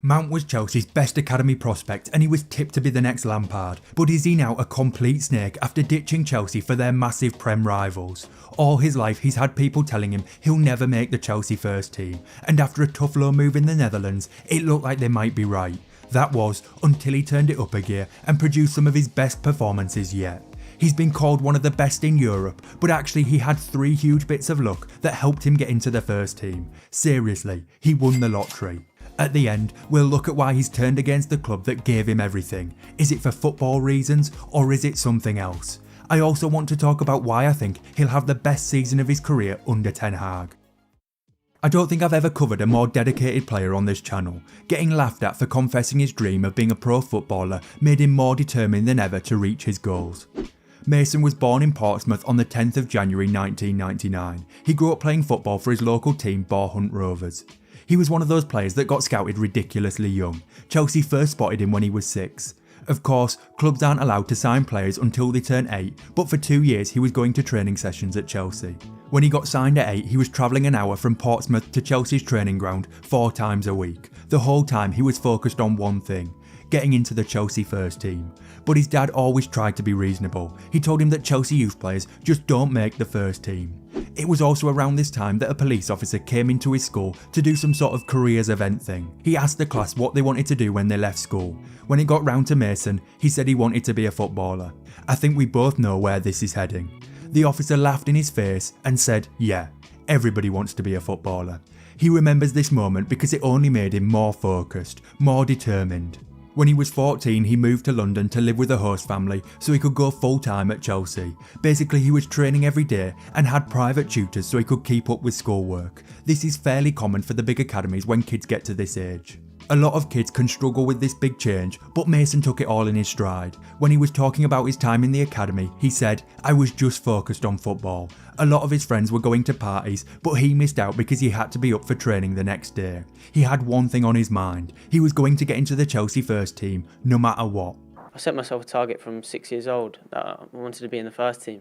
Mount was Chelsea's best academy prospect and he was tipped to be the next Lampard, but is he now a complete snake after ditching Chelsea for their massive Prem rivals? All his life he's had people telling him he'll never make the Chelsea first team, and after a tough loan move in the Netherlands, it looked like they might be right. That was until he turned it up a gear and produced some of his best performances yet. He's been called one of the best in Europe, but actually he had 3 huge bits of luck that helped him get into the first team. Seriously, he won the lottery. At the end, we'll look at why he's turned against the club that gave him everything. Is it for football reasons, or is it something else? I also want to talk about why I think he'll have the best season of his career under Ten Hag. I don't think I've ever covered a more dedicated player on this channel. Getting laughed at for confessing his dream of being a pro footballer made him more determined than ever to reach his goals. Mason was born in Portsmouth on the 10th of January 1999. He grew up playing football for his local team Boar Hunt Rovers. He was one of those players that got scouted ridiculously young. Chelsea first spotted him when he was 6. Of course, clubs aren't allowed to sign players until they turn 8, but for 2 years he was going to training sessions at Chelsea. When he got signed at 8, he was travelling an hour from Portsmouth to Chelsea's training ground 4 times a week. The whole time he was focused on one thing: getting into the Chelsea first team. But his dad always tried to be reasonable. He told him that Chelsea youth players just don't make the first team. It was also around this time that a police officer came into his school to do some sort of careers event thing. He asked the class what they wanted to do when they left school. When it got round to Mason, he said he wanted to be a footballer. I think we both know where this is heading. The officer laughed in his face and said, yeah, everybody wants to be a footballer. He remembers this moment because it only made him more focused, more determined. When he was 14, he moved to London to live with a host family so he could go full time at Chelsea. Basically, he was training every day and had private tutors so he could keep up with schoolwork. This is fairly common for the big academies when kids get to this age. A lot of kids can struggle with this big change, but Mason took it all in his stride. When he was talking about his time in the academy, he said, "I was just focused on football." A lot of his friends were going to parties, but he missed out because he had to be up for training the next day. He had one thing on his mind: he was going to get into the Chelsea first team, no matter what. I set myself a target from 6 years old that I wanted to be in the first team,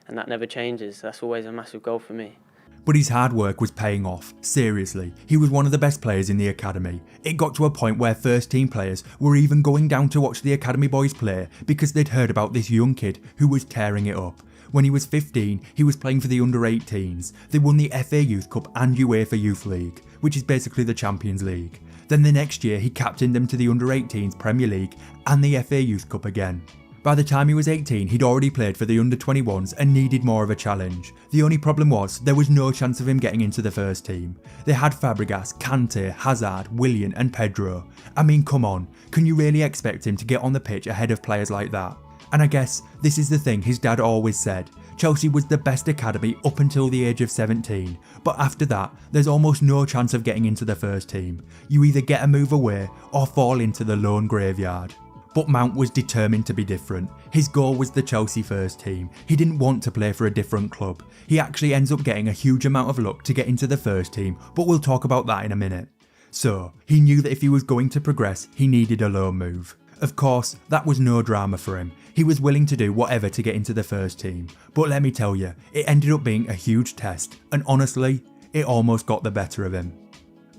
and that never changes. That's always a massive goal for me. But his hard work was paying off, seriously. He was one of the best players in the academy. It got to a point where first team players were even going down to watch the academy boys play because they'd heard about this young kid who was tearing it up. When he was 15, he was playing for the under-18s. They won the FA Youth Cup and UEFA Youth League, which is basically the Champions League. Then the next year he captained them to the under-18s Premier League and the FA Youth Cup again. By the time he was 18, he'd already played for the under-21s and needed more of a challenge. The only problem was, there was no chance of him getting into the first team. They had Fabregas, Kante, Hazard, Willian and Pedro. I mean, come on, can you really expect him to get on the pitch ahead of players like that? And I guess this is the thing his dad always said: Chelsea was the best academy up until the age of 17, but after that, there's almost no chance of getting into the first team. You either get a move away or fall into the lone graveyard. But Mount was determined to be different. His goal was the Chelsea first team. He didn't want to play for a different club. He actually ends up getting a huge amount of luck to get into the first team, but we'll talk about that in a minute. So, he knew that if he was going to progress, he needed a loan move. Of course, that was no drama for him. He was willing to do whatever to get into the first team. But let me tell you, it ended up being a huge test, and honestly, it almost got the better of him.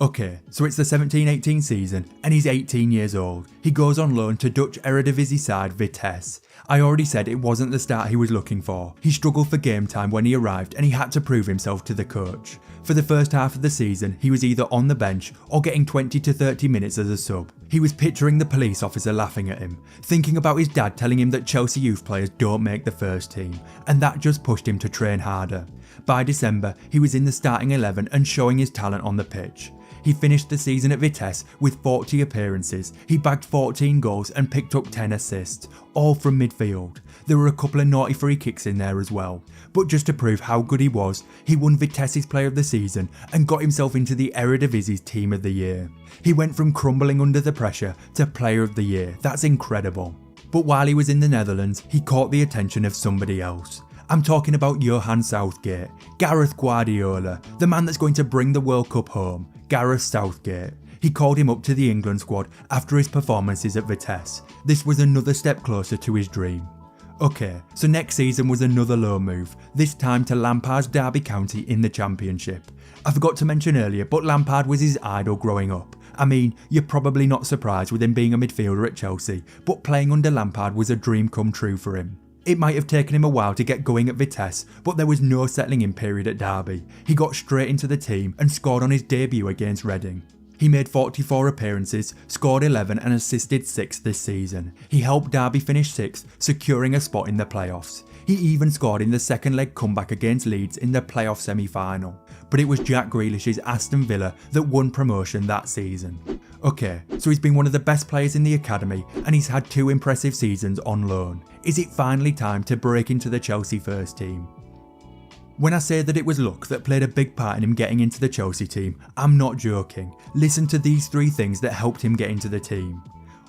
Okay, so it's the 17-18 season and he's 18 years old. He goes on loan to Dutch Eredivisie side Vitesse. I already said it wasn't the start he was looking for. He struggled for game time when he arrived and he had to prove himself to the coach. For the first half of the season, he was either on the bench or getting 20 to 30 minutes as a sub. He was picturing the police officer laughing at him, thinking about his dad telling him that Chelsea youth players don't make the first team, and that just pushed him to train harder. By December, he was in the starting 11 and showing his talent on the pitch. He finished the season at Vitesse with 40 appearances, he bagged 14 goals and picked up 10 assists, all from midfield. There were a couple of naughty free kicks in there as well. But just to prove how good he was, he won Vitesse's Player of the Season and got himself into the Eridivisie's Team of the Year. He went from crumbling under the pressure to Player of the Year. That's incredible. But while he was in the Netherlands, he caught the attention of somebody else. I'm talking about Johan Southgate, Gareth Guardiola, the man that's going to bring the World Cup home. Gareth Southgate. He called him up to the England squad after his performances at Vitesse. This was another step closer to his dream. Okay, so next season was another loan move, this time to Lampard's Derby County in the Championship. I forgot to mention earlier, but Lampard was his idol growing up, I mean, you're probably not surprised with him being a midfielder at Chelsea, but playing under Lampard was a dream come true for him. It might have taken him a while to get going at Vitesse, but there was no settling in period at Derby. He got straight into the team and scored on his debut against Reading. He made 44 appearances, scored 11 and assisted 6 this season. He helped Derby finish 6th, securing a spot in the playoffs. He even scored in the second leg comeback against Leeds in the playoff semi-final. But it was Jack Grealish's Aston Villa that won promotion that season. Okay, so he's been one of the best players in the academy and he's had 2 impressive seasons on loan. Is it finally time to break into the Chelsea first team? When I say that it was luck that played a big part in him getting into the Chelsea team, I'm not joking. Listen to these 3 things that helped him get into the team.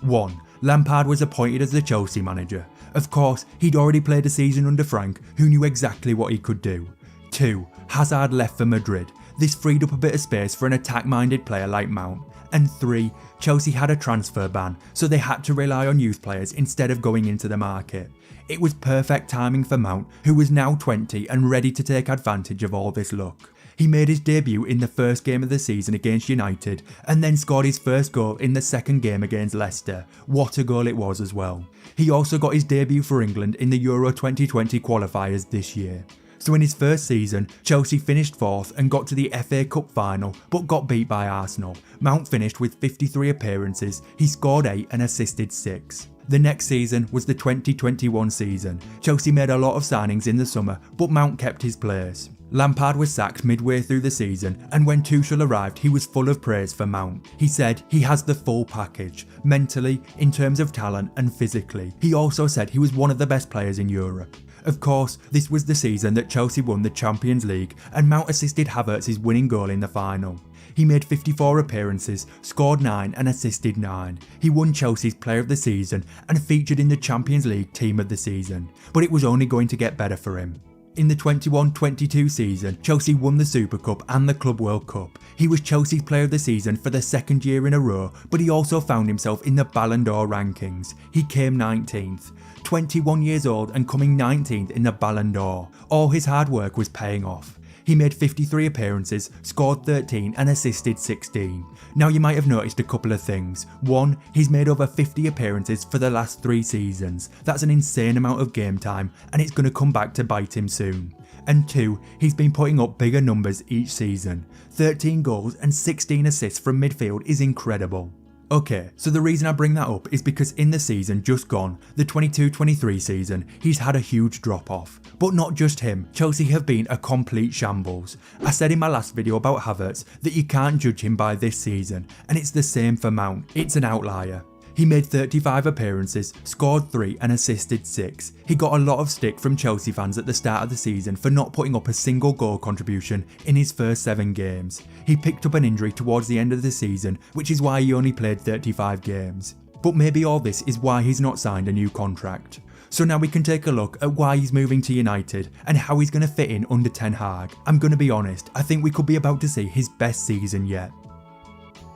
1. Lampard was appointed as the Chelsea manager. Of course, he'd already played a season under Frank, who knew exactly what he could do. 2. Hazard left for Madrid. This freed up a bit of space for an attack-minded player like Mount. And 3. Chelsea had a transfer ban, so they had to rely on youth players instead of going into the market. It was perfect timing for Mount, who was now 20 and ready to take advantage of all this luck. He made his debut in the first game of the season against United and then scored his first goal in the second game against Leicester. What a goal it was as well. He also got his debut for England in the Euro 2020 qualifiers this year. So in his first season, Chelsea finished 4th and got to the FA Cup final but got beat by Arsenal. Mount finished with 53 appearances, he scored 8 and assisted 6. The next season was the 2021 season. Chelsea made a lot of signings in the summer, but Mount kept his place. Lampard was sacked midway through the season, and when Tuchel arrived he was full of praise for Mount. He said he has the full package, mentally, in terms of talent and physically. He also said he was one of the best players in Europe. Of course, this was the season that Chelsea won the Champions League and Mount assisted Havertz's winning goal in the final. He made 54 appearances, scored 9 and assisted 9. He won Chelsea's Player of the Season and featured in the Champions League Team of the Season, but it was only going to get better for him. In the 21-22 season, Chelsea won the Super Cup and the Club World Cup. He was Chelsea's Player of the Season for the 2nd year in a row, but he also found himself in the Ballon d'Or rankings. He came 19th. 21 years old and coming 19th in the Ballon d'Or. All his hard work was paying off. He made 53 appearances, scored 13 and assisted 16. Now you might have noticed a couple of things. 1. He's made over 50 appearances for the last 3 seasons. That's an insane amount of game time and it's going to come back to bite him soon. And 2. He's been putting up bigger numbers each season. 13 goals and 16 assists from midfield is incredible. Okay, so the reason I bring that up is because in the season just gone, the 22-23 season, he's had a huge drop off. But not just him, Chelsea have been a complete shambles. I said in my last video about Havertz that you can't judge him by this season, and it's the same for Mount, it's an outlier. He made 35 appearances, scored 3 and assisted 6. He got a lot of stick from Chelsea fans at the start of the season for not putting up a single goal contribution in his first 7 games. He picked up an injury towards the end of the season, which is why he only played 35 games. But maybe all this is why he's not signed a new contract. So now we can take a look at why he's moving to United and how he's going to fit in under Ten Hag. I'm going to be honest, I think we could be about to see his best season yet.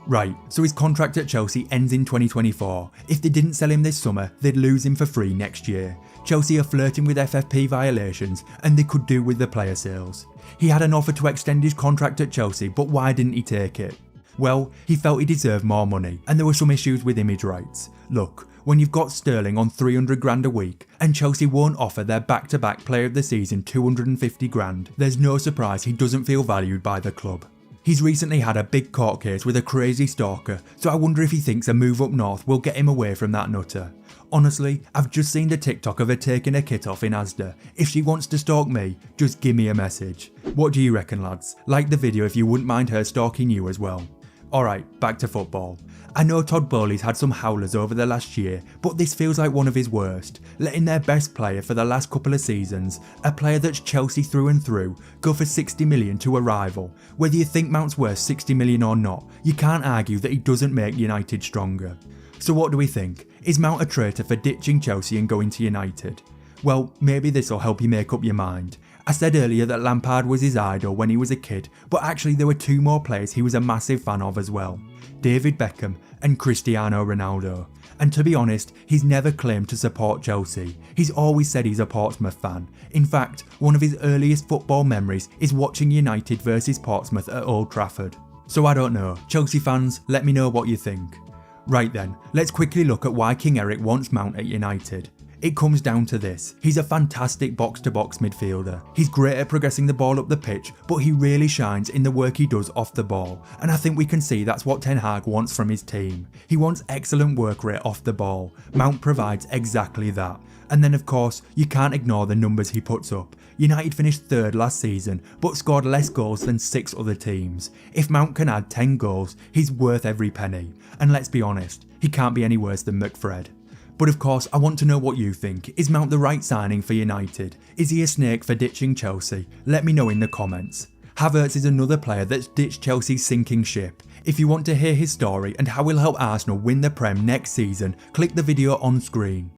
Right, so his contract at Chelsea ends in 2024. If they didn't sell him this summer, they'd lose him for free next year. Chelsea are flirting with FFP violations and they could do with the player sales. He had an offer to extend his contract at Chelsea, but why didn't he take it? Well, he felt he deserved more money and there were some issues with image rights. Look, when you've got Sterling on 300 grand a week and Chelsea won't offer their back-to-back player of the season 250 grand, there's no surprise he doesn't feel valued by the club. He's recently had a big court case with a crazy stalker, so I wonder if he thinks a move up north will get him away from that nutter. Honestly, I've just seen the TikTok of her taking her kit off in Asda. If she wants to stalk me, just give me a message. What do you reckon, lads? Like the video if you wouldn't mind her stalking you as well. Alright, back to football. I know Todd Bowley's had some howlers over the last year, but this feels like one of his worst, letting their best player for the last couple of seasons, a player that's Chelsea through and through, go for 60 million to a rival. Whether you think Mount's worth 60 million or not, you can't argue that he doesn't make United stronger. So what do we think? Is Mount a traitor for ditching Chelsea and going to United? Well, maybe this will help you make up your mind. I said earlier that Lampard was his idol when he was a kid, but actually there were 2 more players he was a massive fan of as well. David Beckham and Cristiano Ronaldo. And to be honest, he's never claimed to support Chelsea. He's always said he's a Portsmouth fan. In fact, one of his earliest football memories is watching United versus Portsmouth at Old Trafford. So I don't know, Chelsea fans, let me know what you think. Right then, let's quickly look at why King Eric wants Mount at United. It comes down to this: he's a fantastic box-to-box midfielder. He's great at progressing the ball up the pitch, but he really shines in the work he does off the ball, and I think we can see that's what Ten Hag wants from his team. He wants excellent work rate off the ball. Mount provides exactly that. And then of course, you can't ignore the numbers he puts up. United finished 3rd last season, but scored less goals than 6 other teams. If Mount can add 10 goals, he's worth every penny. And let's be honest, he can't be any worse than McFred. But of course, I want to know what you think. Is Mount the right signing for United? Is he a snake for ditching Chelsea? Let me know in the comments. Havertz is another player that's ditched Chelsea's sinking ship. If you want to hear his story and how he'll help Arsenal win the Prem next season, click the video on screen.